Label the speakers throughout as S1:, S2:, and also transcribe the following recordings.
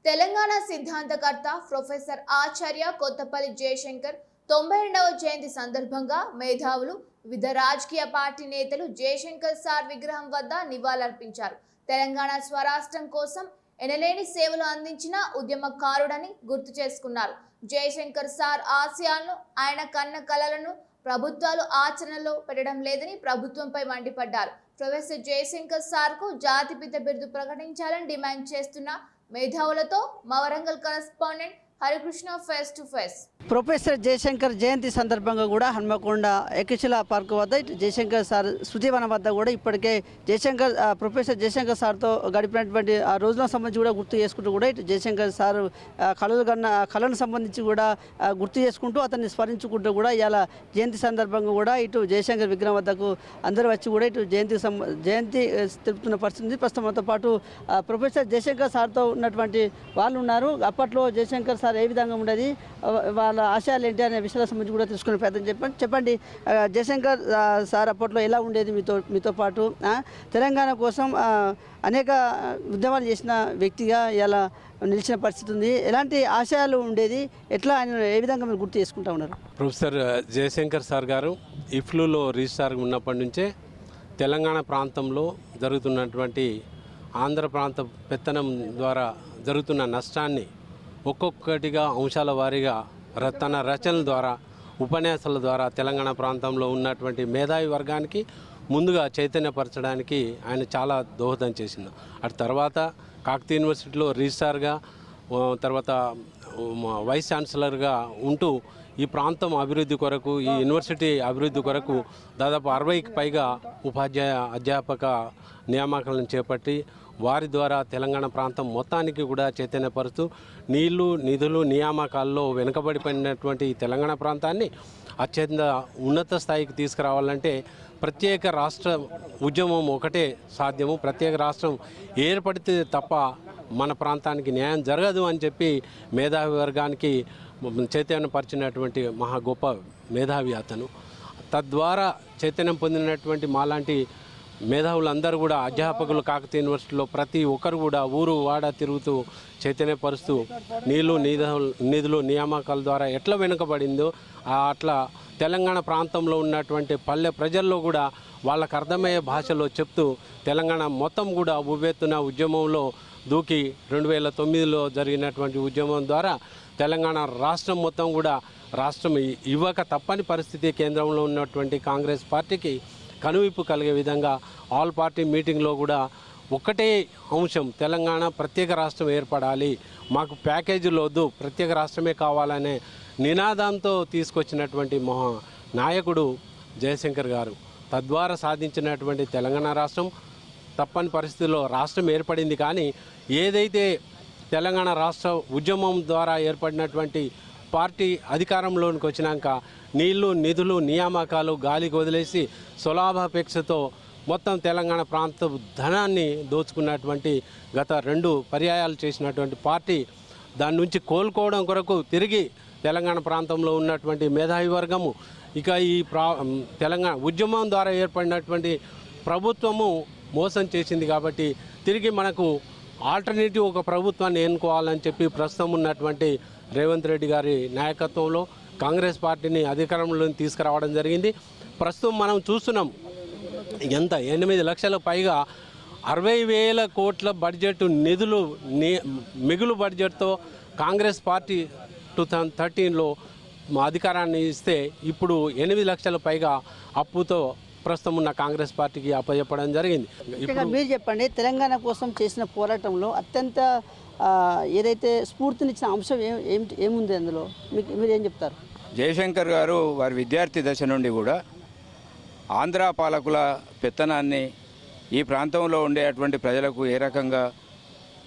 S1: Telangana సిద్ధాంతకర్త professor ఆచార్య కొత్తపల్లి జయశంకర్ 92వ జయంతి సందర్భంగా మేధావులు వివిధ రాజకీయ పార్టీ నేతలు జయశంకర్ సార్ విగ్రహం వద్ద నివాళులర్పించారు. తెలంగాణ స్వరాష్ట్రం కోసం ఎనలేని సేవలు అందించిన ఉద్యమకారుడని గుర్తు చేసుకున్నారు. జయశంకర్ సార్ ఆశయాలను, ఆయన కన్న కలలను ప్రభుత్వాలు ఆచరణలో పెట్టడం లేదని ప్రభుత్వంపై మండిపడ్డారు. ప్రొఫెసర్ జయశంకర్ సార్కు జాతిపిత బిరుదు ప్రకటించాలని డిమాండ్ చేస్తున్న మేధావులతో మా Warangal correspondent Harikrishna face to face.
S2: Professor Jayashankar జయంతి సందర్భంగా కూడా హన్మకొండ ఏకశిల పార్క్ వద్ద జయశంకర్ సార్ శృతివనం వద్ద కూడా ఇప్పటికే ప్రొఫెసర్ జయశంకర్ సార్తో గడిపినటువంటి ఆ రోజులకు సంబంధించి కూడా గుర్తు చేసుకుంటూ కూడా ఇటు జయశంకర్ సార్ కళను సంబంధించి కూడా గుర్తు చేసుకుంటూ అతన్ని స్మరించుకుంటూ కూడా ఇలా జయంతి సందర్భంగా కూడా ఇటు జయశంకర్ విగ్రహం వద్దకు అందరూ వచ్చి కూడా ఇటు జయంతి తెలుపుతున్న పరిస్థితి. ప్రస్తుతంతో పాటు ప్రొఫెసర్ జయశంకర్ సార్తో ఉన్నటువంటి వాళ్ళు ఉన్నారు. అప్పట్లో జయశంకర్ సార్ ఏ విధంగా ఉండేది, వాళ్ళ ఆశయాలు ఏంటి అనే విషయాల సంబంధించి కూడా తెలుసుకునే ప్రయత్నం చెప్పండి. జయశంకర్ సార్ అప్పట్లో ఎలా ఉండేది మీతో పాటు తెలంగాణ కోసం అనేక ఉద్యమాలు చేసిన వ్యక్తిగా ఇలా నిలిచిన పరిస్థితి ఉంది. ఎలాంటి ఆశయాలు ఉండేది, ఎట్లా ఆయన ఏ విధంగా మీరు గుర్తు చేసుకుంటూ ఉన్నారు?
S3: ప్రొఫెసర్ జయశంకర్ సార్ గారు ఇఫ్లూలో రిజిస్ట్రార్ ఉన్నప్పటి నుంచే తెలంగాణ ప్రాంతంలో జరుగుతున్నటువంటి ఆంధ్ర ప్రాంత పెత్తనం ద్వారా జరుగుతున్న నష్టాన్ని ఒక్కొక్కటిగా అంశాల వారీగా తన రచనల ద్వారా, ఉపన్యాసాల ద్వారా తెలంగాణ ప్రాంతంలో ఉన్నటువంటి మేధావి వర్గానికి ముందుగా చైతన్యపరచడానికి ఆయన చాలా దోహదం చేసింది. అటు తర్వాత కాకతీయ యూనివర్సిటీలో రిజిస్ట్రార్గా, తర్వాత వైస్ ఛాన్సలర్గా ఉంటూ ఈ ప్రాంతం అభివృద్ధి కొరకు, ఈ యూనివర్సిటీ అభివృద్ధి కొరకు దాదాపు 60కి పైగా అధ్యాపక నియామకాలను చేపట్టి వారి ద్వారా తెలంగాణ ప్రాంతం మొత్తానికి కూడా చైతన్యపరుస్తూ నీళ్లు, నిధులు, నియామకాల్లో వెనుకబడిపోయినటువంటి ఈ తెలంగాణ ప్రాంతాన్ని అత్యంత ఉన్నత స్థాయికి తీసుకురావాలంటే ప్రత్యేక రాష్ట్ర ఉద్యమం ఒకటే సాధ్యము. ప్రత్యేక రాష్ట్రం ఏర్పడితే తప్ప మన ప్రాంతానికి న్యాయం జరగదు అని చెప్పి మేధావి వర్గానికి చైతన్యపరిచినటువంటి మహా గొప్ప మేధావి అతను. తద్వారా చైతన్యం పొందినటువంటి మాలాంటి మేధావులందరూ కూడా అధ్యాపకులు కాకతీయ యూనివర్సిటీలో ప్రతి ఒక్కరు కూడా ఊరు వాడ తిరుగుతూ చైతన్యపరుస్తూ నీళ్లు, నిధులు, నియామకాల ద్వారా ఎట్లా వెనుకబడిందో అట్లా తెలంగాణ ప్రాంతంలో ఉన్నటువంటి పల్లె ప్రజల్లో కూడా వాళ్ళకు అర్థమయ్యే భాషలో చెప్తూ తెలంగాణ మొత్తం కూడా ఉవ్వెత్తున ఉద్యమంలో దూకి 2009లో జరిగినటువంటి ఉద్యమం ద్వారా తెలంగాణ రాష్ట్రం మొత్తం కూడా రాష్ట్రం ఇవ్వక తప్పని పరిస్థితి కేంద్రంలో ఉన్నటువంటి కాంగ్రెస్ పార్టీకి కనువిప్పు కలిగే విధంగా ఆల్ పార్టీ మీటింగ్లో కూడా ఒకటే అంశం, తెలంగాణ ప్రత్యేక రాష్ట్రం ఏర్పడాలి, మాకు ప్యాకేజీలు వద్దు, ప్రత్యేక రాష్ట్రమే కావాలనే నినాదంతో తీసుకొచ్చినటువంటి మహా నాయకుడు జయశంకర్ గారు. తద్వారా సాధించినటువంటి తెలంగాణ రాష్ట్రం తప్పని పరిస్థితుల్లో రాష్ట్రం ఏర్పడింది. కానీ ఏదైతే తెలంగాణ రాష్ట్ర ఉద్యమం ద్వారా ఏర్పడినటువంటి పార్టీ అధికారంలోనికి వచ్చినాక నీళ్లు, నిధులు, నియామకాలు గాలికి వదిలేసి సులాభాపేక్షతో మొత్తం తెలంగాణ ప్రాంత ధనాన్ని దోచుకున్నటువంటి గత 2 పర్యాయాలు చేసినటువంటి పార్టీ దాని నుంచి కోలుకోవడం కొరకు తిరిగి తెలంగాణ ప్రాంతంలో ఉన్నటువంటి మేధావి వర్గము ఇక ఈ తెలంగాణ ఉద్యమం ద్వారా ఏర్పడినటువంటి ప్రభుత్వము మోసం చేసింది. కాబట్టి తిరిగి మనకు ఆల్టర్నేటివ్ ఒక ప్రభుత్వాన్ని ఎన్నుకోవాలని చెప్పి ప్రస్తుతం ఉన్నటువంటి రేవంత్ రెడ్డి గారి నాయకత్వంలో కాంగ్రెస్ పార్టీని అధికారంలోకి తీసుకురావడం జరిగింది. ప్రస్తుతం మనం చూస్తున్నాం ఎంత 8 లక్షల పైగా 60,000 కోట్ల బడ్జెట్ నిధులు మిగులు బడ్జెట్తో కాంగ్రెస్ పార్టీ 2013లో అధికారాన్ని ఇస్తే ఇప్పుడు 8 లక్షల పైగా అప్పుతో ప్రస్తుతం ఉన్న కాంగ్రెస్ పార్టీకి అప్పచెప్పడం జరిగింది.
S2: మీరు చెప్పండి, తెలంగాణ కోసం చేసిన పోరాటంలో అత్యంత ఏదైతే స్ఫూర్తినిచ్చిన అంశం ఏముంది అందులో, మీరు ఏం చెప్తారు?
S4: జయశంకర్ గారు వారి విద్యార్థి దశ నుండి కూడా ఆంధ్ర పాలకుల పెత్తనాన్ని, ఈ ప్రాంతంలో ఉండేటువంటి ప్రజలకు ఏ రకంగా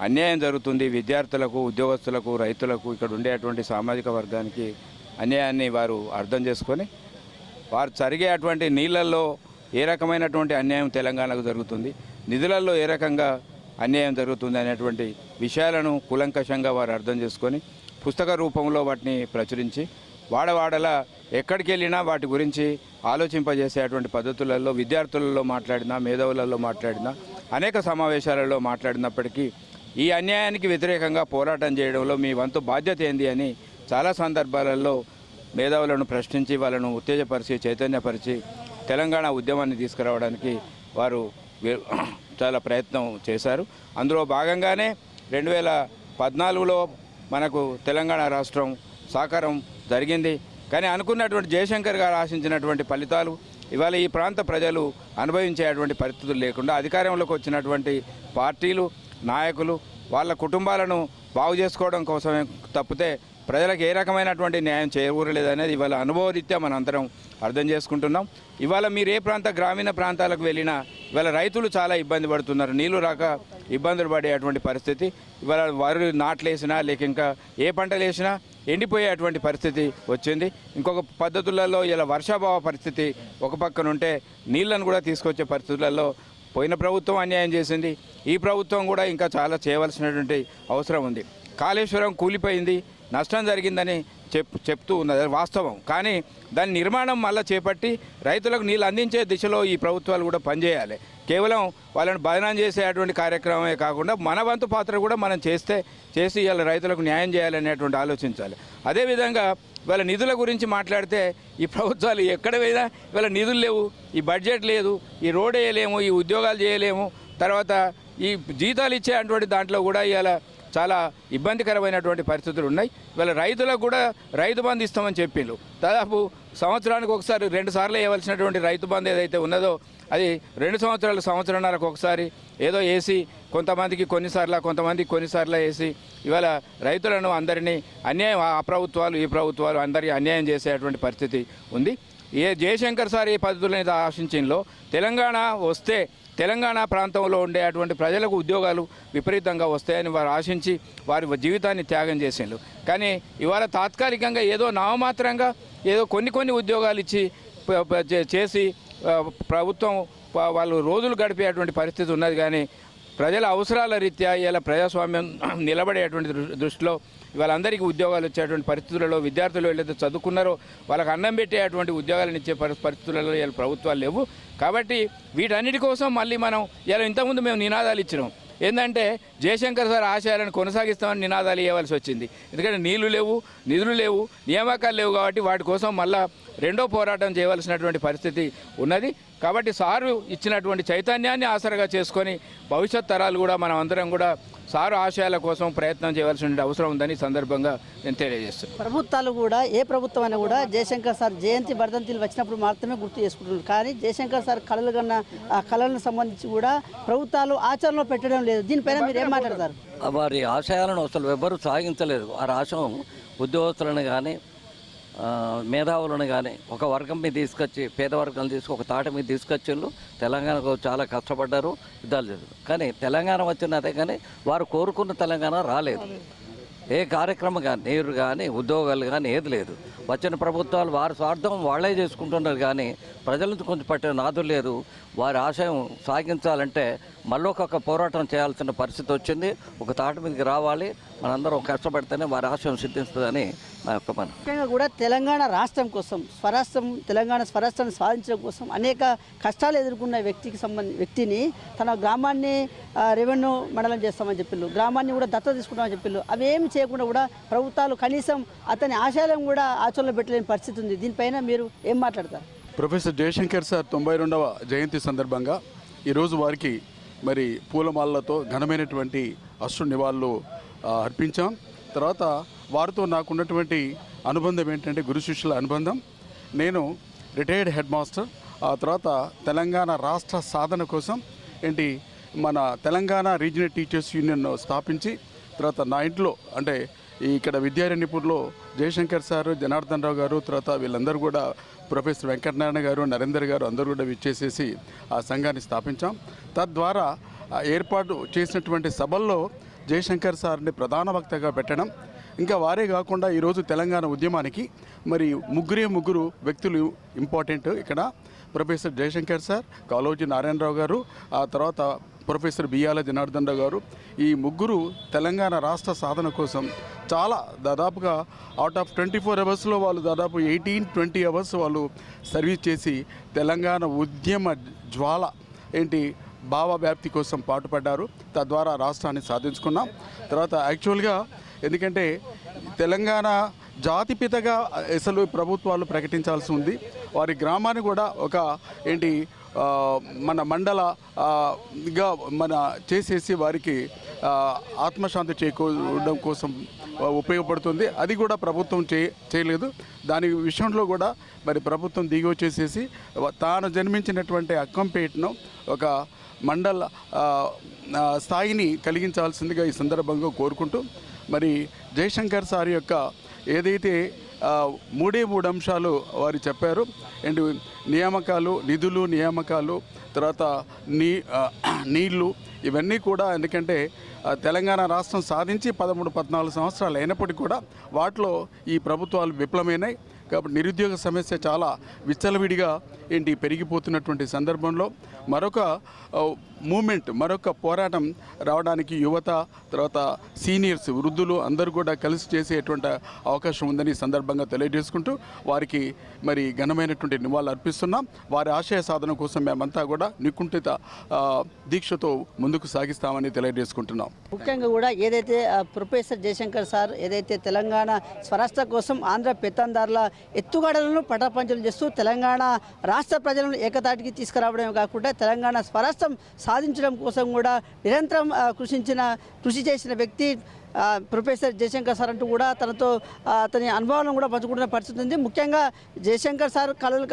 S4: అన్యాయం జరుగుతుంది, విద్యార్థులకు, ఉద్యోగస్తులకు, రైతులకు, ఇక్కడ ఉండేటువంటి సామాజిక వర్గానికి అన్యాయాన్ని వారు అర్థం చేసుకొని వారు జరిగేటువంటి నీళ్ళల్లో ఏ రకమైనటువంటి అన్యాయం తెలంగాణకు జరుగుతుంది, నిధులలో ఏ రకంగా అన్యాయం జరుగుతుంది అనేటువంటి విషయాలను కూలంకషంగా వారు అర్థం చేసుకొని పుస్తక రూపంలో వాటిని ప్రచురించి వాడవాడలా ఎక్కడికి వెళ్ళినా వాటి గురించి ఆలోచింపజేసేటువంటి పద్ధతులలో విద్యార్థులలో మాట్లాడినా, మేధావులలో మాట్లాడినా, అనేక సమావేశాలలో మాట్లాడినప్పటికీ ఈ అన్యాయానికి వ్యతిరేకంగా పోరాటం చేయడంలో మీ వంతు బాధ్యత ఏంది అని చాలా సందర్భాలలో మేధావులను ప్రశ్నించి వాళ్ళను ఉత్తేజపరిచి చైతన్యపరిచి తెలంగాణ ఉద్యమాన్ని తీసుకురావడానికి వారు చాలా ప్రయత్నం చేశారు. అందులో భాగంగానే 2014లో మనకు తెలంగాణ రాష్ట్రం సాకారం జరిగింది. కానీ అనుకున్నటువంటి జయశంకర్ గారు ఆశించినటువంటి ఫలితాలు ఇవాళ ఈ ప్రాంత ప్రజలు అనుభవించేటువంటి పరిస్థితులు లేకుండా అధికారంలోకి వచ్చినటువంటి పార్టీలు నాయకులు వాళ్ళ కుటుంబాలను బాగు చేసుకోవడం కోసమే తప్పితే ప్రజలకు ఏ రకమైనటువంటి న్యాయం చేకూరలేదనేది ఇవాళ అనుభవరీత్యా మనం అందరం అర్థం చేసుకుంటున్నాం. ఇవాళ మీరు ఏ గ్రామీణ ప్రాంతాలకు వెళ్ళినా ఇవాళ రైతులు చాలా ఇబ్బంది పడుతున్నారు. నీళ్లు రాక ఇబ్బందులు పడేటువంటి పరిస్థితి. ఇవాళ వరి నాట్లేసినా లేక ఇంకా ఏ పంటలు వేసినా ఎండిపోయేటువంటి పరిస్థితి వచ్చింది. ఇంకొక పద్ధతులలో ఇలా వర్షాభావ పరిస్థితి ఒక పక్కన ఉంటే నీళ్లను కూడా తీసుకొచ్చే పరిస్థితులలో పోయిన ప్రభుత్వం అన్యాయం చేసింది. ఈ ప్రభుత్వం కూడా ఇంకా చాలా చేయవలసినటువంటి అవసరం ఉంది. కాళేశ్వరం కూలిపోయింది, నష్టం జరిగిందని చెప్తూ ఉన్నది వాస్తవం. కానీ దాని నిర్మాణం మళ్ళీ చేపట్టి రైతులకు నీళ్ళు అందించే దిశలో ఈ ప్రభుత్వాలు కూడా పనిచేయాలి. కేవలం వాళ్ళని బదనాం చేసేటువంటి కార్యక్రమమే కాకుండా మన వంతు పాత్ర కూడా మనం చేసి ఇలా రైతులకు న్యాయం చేయాలనేటువంటి ఆలోచించాలి. అదేవిధంగా ఇవాళ నిధుల గురించి మాట్లాడితే ఈ ప్రభుత్వాలు ఎక్కడ పోయినా ఇవాళ నిధులు లేవు, ఈ బడ్జెట్ లేదు, ఈ రోడ్ వేయలేము, ఈ ఉద్యోగాలు చేయలేము, తర్వాత ఈ జీతాలు ఇచ్చేటువంటి దాంట్లో కూడా ఇవాళ చాలా ఇబ్బందికరమైనటువంటి పరిస్థితులు ఉన్నాయి. ఇవాళ రైతులకు కూడా రైతు బంధు ఇస్తామని చెప్పిండ్రు. దాదాపు సంవత్సరానికి ఒకసారి 2 సార్లు వేయవలసినటువంటి రైతు బంధు ఏదైతే ఉన్నదో అది 2 సంవత్సరాలకు ఒకసారి ఏదో వేసి కొంతమందికి కొన్నిసార్లు వేసి ఇవాళ రైతులను అందరినీ అన్యాయం ఆ ప్రభుత్వాలు ఈ ప్రభుత్వాలు అందరికీ అన్యాయం చేసేటువంటి పరిస్థితి ఉంది. జయశంకర్ సార్ ఈ పద్ధతులను ఆశించిందో తెలంగాణ వస్తే తెలంగాణ ప్రాంతంలో ఉండే అటువంటి ప్రజలకు ఉద్యోగాలు విపరీతంగా వస్తాయని వారు ఆశించి వారి జీవితాన్ని త్యాగం చేసిండ్రు. కానీ ఇవాళ తాత్కాలికంగా ఏదో నామమాత్రంగా ఏదో కొన్ని ఉద్యోగాలు ఇచ్చి చేసి ప్రభుత్వం వాళ్ళు రోజులు గడిపేటువంటి పరిస్థితి ఉన్నది. కానీ ప్రజల అవసరాల రీత్యా ఇలా ప్రజాస్వామ్యం నిలబడేటువంటి దృష్టిలో వాళ్ళందరికీ ఉద్యోగాలు వచ్చేటువంటి పరిస్థితులలో విద్యార్థులు ఏదైతే చదువుకున్నారో వాళ్ళకి అన్నం పెట్టేటువంటి ఉద్యోగాలను ఇచ్చే పరిస్థితులలో ఇలా ప్రభుత్వాలు లేవు. కాబట్టి వీటన్నిటి కోసం మళ్ళీ మనం ఇలా ఇంతకుముందు మేము నినాదాలు ఇచ్చినాం. ఏంటంటే జయశంకర్ సార్ ఆశయాలను కొనసాగిస్తామని నినాదాలు ఇవ్వాల్సి వచ్చింది. ఎందుకంటే నీళ్లు లేవు, నిధులు లేవు, నియామకాలు లేవు. కాబట్టి వాటి కోసం మళ్ళా రెండో పోరాటం చేయవలసినటువంటి పరిస్థితి ఉన్నది. కాబట్టి సారు ఇచ్చినటువంటి చైతన్యాన్ని ఆసరగా చేసుకొని భవిష్యత్ తరాలు కూడా మనం అందరం కూడా సారు ఆశయాల కోసం ప్రయత్నం చేయవలసిన అవసరం ఉందని సందర్భంగా నేను తెలియజేస్తున్నాను.
S2: ప్రభుత్వాలు కూడా ఏ ప్రభుత్వం అయినా కూడా జయశంకర్ సార్ జయంతి వర్ధంతిలు వచ్చినప్పుడు మాత్రమే గుర్తు చేసుకుంటున్నారు. కానీ జయశంకర్ సార్ కళలు కన్నా ఆ కళలకు సంబంధించి కూడా ప్రభుత్వాలు ఆచరణలో పెట్టడం లేదు. దీనిపైన మీరు ఏం మాట్లాడతారు?
S5: వారి ఆశయాలను అసలు ఎవ్వరూ సాగించలేదు. వారి ఆశయం ఉద్యోగస్తులను కానీ మేధావులను కానీ ఒక వర్గం మీద తీసుకొచ్చి పేద వర్గాలను ఒక తాట మీద తీసుకొచ్చిండ్రు. తెలంగాణకు చాలా కష్టపడ్డారు, యుద్ధాలు చేశారు. కానీ తెలంగాణ వచ్చినదే కానీ వారు కోరుకున్న తెలంగాణ రాలేదు. ఏ కార్యక్రమం కానీ నీరు కానీ ఉద్యోగాలు కానీ ఏది లేదు. వచ్చిన ప్రభుత్వాలు వారి స్వార్థం వాళ్ళే చేసుకుంటున్నారు. కానీ ప్రజల నుంచి కొంచెం పట్టిన నాదు లేదు. వారి ఆశయం సాగించాలంటే మళ్ళీ ఒక పోరాటం చేయాల్సిన పరిస్థితి వచ్చింది. ఒక తాట మీదకి రావాలి, మనందరం కష్టపడితేనే వారి ఆశయం సిద్ధిస్తుందని నా యొక్క పని.
S2: ముఖ్యంగా కూడా తెలంగాణ రాష్ట్రం కోసం తెలంగాణ స్వరాష్ట్రాన్ని సాధించడం కోసం అనేక కష్టాలు ఎదుర్కొన్న వ్యక్తిని తన గ్రామాన్ని రెవెన్యూ మండలం చేస్తామని చెప్పిళ్ళు, గ్రామాన్ని కూడా దత్తత తీసుకుంటామని చెప్పిళ్ళు. అవి ఏమి చేయకుండా కూడా ప్రభుత్వాలు కనీసం అతని ఆశయాలను కూడా ఆచరణలో పెట్టలేని పరిస్థితి ఉంది. దీనిపైన మీరు ఏం మాట్లాడతారు?
S6: ప్రొఫెసర్ జయశంకర్ సార్ 92వ జయంతి సందర్భంగా ఈరోజు వారికి మరి పూలమాలలతో ఘనమైనటువంటి అశ్రు నివాళులు అర్పించాం. తర్వాత వారితో నాకున్నటువంటి అనుబంధం ఏంటంటే గురు శిష్యుల అనుబంధం. నేను రిటైర్డ్ హెడ్ మాస్టర్. ఆ తర్వాత తెలంగాణ రాష్ట్ర సాధన కోసం మన తెలంగాణ రీజనల్ టీచర్స్ యూనియన్ స్థాపించి తర్వాత నా ఇంట్లో అంటే ఇక్కడ విద్యారణ్యపూర్లో జయశంకర్ సారు, జనార్దన్ రావు గారు, తర్వాత వీళ్ళందరూ కూడా ప్రొఫెసర్ వెంకటనారాయణ గారు, నరేందర్ గారు అందరూ కూడా విచ్చేసేసి ఆ సంఘాన్ని స్థాపించాం. తద్వారా ఏర్పాటు చేసినటువంటి సభల్లో జయశంకర్ సార్ని ప్రధాన వక్తగా పెట్టడం, ఇంకా వారే కాకుండా ఈరోజు తెలంగాణ ఉద్యమానికి మరి ముగ్గురు వ్యక్తులు ఇంపార్టెంట్. ఇక్కడ ప్రొఫెసర్ జయశంకర్ సార్, కాళోజీ నారాయణరావు గారు, ఆ తర్వాత ప్రొఫెసర్ బియ్యాల జనార్దన్ రావు గారు. ఈ ముగ్గురు తెలంగాణ రాష్ట్ర సాధన కోసం చాలా దాదాపుగా అవుట్ ఆఫ్ 24 అవర్స్లో వాళ్ళు దాదాపు 18-20 అవర్స్ వాళ్ళు సర్వీస్ చేసి తెలంగాణ ఉద్యమ జ్వాల భావ వ్యాప్తి కోసం పాటుపడ్డారు. తద్వారా రాష్ట్రాన్ని సాధించుకున్నాం. తర్వాత యాక్చువల్గా ఎందుకంటే తెలంగాణ జాతిపితగా అసలు ప్రభుత్వాలు ప్రకటించాల్సి ఉంది. వారి గ్రామాన్ని కూడా ఒక మన మండలగా మన చేసేసి వారికి ఆత్మశాంతి చేకూరడం కోసం ఉపయోగపడుతుంది. అది కూడా ప్రభుత్వం చేయలేదు. దాని విషయంలో కూడా మరి ప్రభుత్వం దిగి వచ్చేసేసి తాను జన్మించినటువంటి అక్కంపేటను ఒక మండల స్థాయిని కలిగించాల్సిందిగా ఈ సందర్భంగా కోరుకుంటూ మరి జయశంకర్ సార్ యొక్క ఏదైతే 3 అంశాలు వారు చెప్పారు అండ్ నియామకాలు, నిధులు, నియామకాలు, తర్వాత నీళ్లు, ఇవన్నీ కూడా ఎందుకంటే తెలంగాణ రాష్ట్రం సాధించి 13-14 సంవత్సరాలు అయినప్పటికీ కూడా వాటిలో ఈ ప్రభుత్వాలు విఫలమైనాయి. కాబట్టి నిరుద్యోగ సమస్య చాలా విచ్చలవిడిగా పెరిగిపోతున్నటువంటి సందర్భంలో మరొక మూమెంట్, మరొక పోరాటం రావడానికి యువత, తర్వాత సీనియర్స్, వృద్ధులు అందరూ కూడా కలిసి చేసేటువంటి అవకాశం ఉందని సందర్భంగా తెలియజేసుకుంటూ వారికి మరి ఘనమైనటువంటి నివాళులు అర్పిస్తున్నాం. వారి ఆశయ సాధన కోసం మేమంతా కూడా నికుంఠిత దీక్షతో ముందుకు సాగిస్తామని తెలియజేసుకుంటున్నాం.
S2: ముఖ్యంగా కూడా ఏదైతే ప్రొఫెసర్ జయశంకర్ సార్ ఏదైతే తెలంగాణ స్వరాష్ట్ర కోసం ఆంధ్ర పెత్తందారుల ఎత్తుగడలను పటాపంచలు చేస్తూ తెలంగాణ రాష్ట్ర ప్రజలను ఏకతాటికి తీసుకురావడమే కాకుండా తెలంగాణ స్వరాష్ట్రం సాధించడం కోసం కూడా నిరంతరం కృషి చేసిన వ్యక్తి ప్రొఫెసర్ జయశంకర్ సార్ అంటూ కూడా తనతో అతని అనుభవాలను కూడా పంచుకుంటున్న పరిస్థితి ఉంది. ముఖ్యంగా జయశంకర్ సార్ కళలు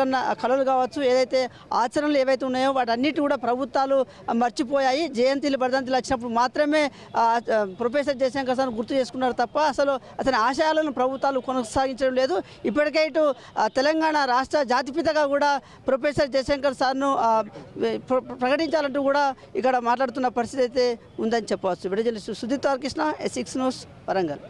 S2: కావచ్చు, ఏదైతే ఆచరణలు ఏవైతే ఉన్నాయో వాటన్నిటి కూడా ప్రభుత్వాలు మర్చిపోయాయి. జయంతిలు, వర్ధంతులు వచ్చినప్పుడు మాత్రమే ప్రొఫెసర్ జయశంకర్ సార్ గుర్తు చేసుకున్నారు తప్ప అసలు అతని ఆశయాలను ప్రభుత్వాలు కొనసాగించడం లేదు. ఇప్పటికే ఇటు తెలంగాణ రాష్ట్ర జాతిపితగా కూడా ప్రొఫెసర్ జయశంకర్ సార్ను ప్రకటించాలంటూ కూడా ఇక్కడ మాట్లాడుతున్న పరిస్థితి అయితే ఉందని చెప్పవచ్చు. విడుదల సుజిత్ కృష్ణ, S6 న్యూస్, వరంగల్.